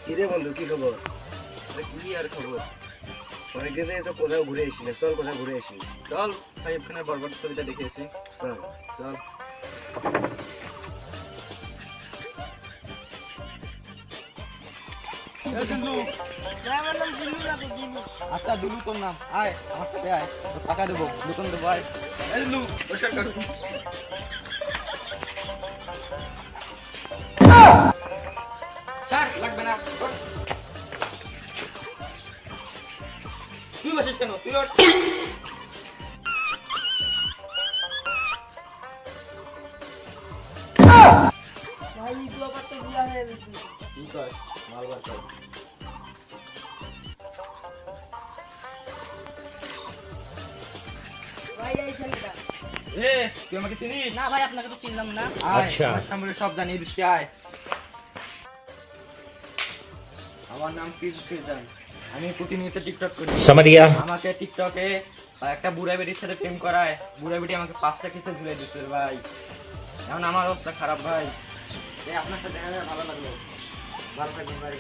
কিরে বন্ধু, কি খবর? কি আর খবর? অনেকদিন থেকে তো কোথাও ঘুরে আসি না, চল কোথাও ঘুরে আসি। চল সাকিব খানের বরবাদ ছবিটা দেখে আসি। চল। চল। আচ্ছা দুলু তোর নাম, আয় আমার সাথে আয়, তোর টাকা দেবো, দোকান দেবো, আয়। এই দুলু, পরিষ্কার কর। স্যার লাগবে না, ওঠ। তুই বসিস কেন? তুই ওঠ। কি কর? মাল বার কর। এ, তুই আমাকে চিনিস? না ভাই, আপনাকে তো চিনলাম না। আচ্ছা, আমার সম্পর্কে সব জানিয়ে দিচ্ছি, আয়। আমার নাম পিজু সেজান, আমি প্রতিনিয়ত টিকটক করি। समझ गया। আমাকে টিকটকে একটা বুড়া বেটির সাথে প্রেম করায়, বুড়া বেটি আমাকে 5টা কিসে ঝুলে দিচ্ছে ভাই। এখন আমার অবস্থা খারাপ ভাই। আপনার সাথে দেখা ভালো লাগলো, ভালো থাকবেন ভাই।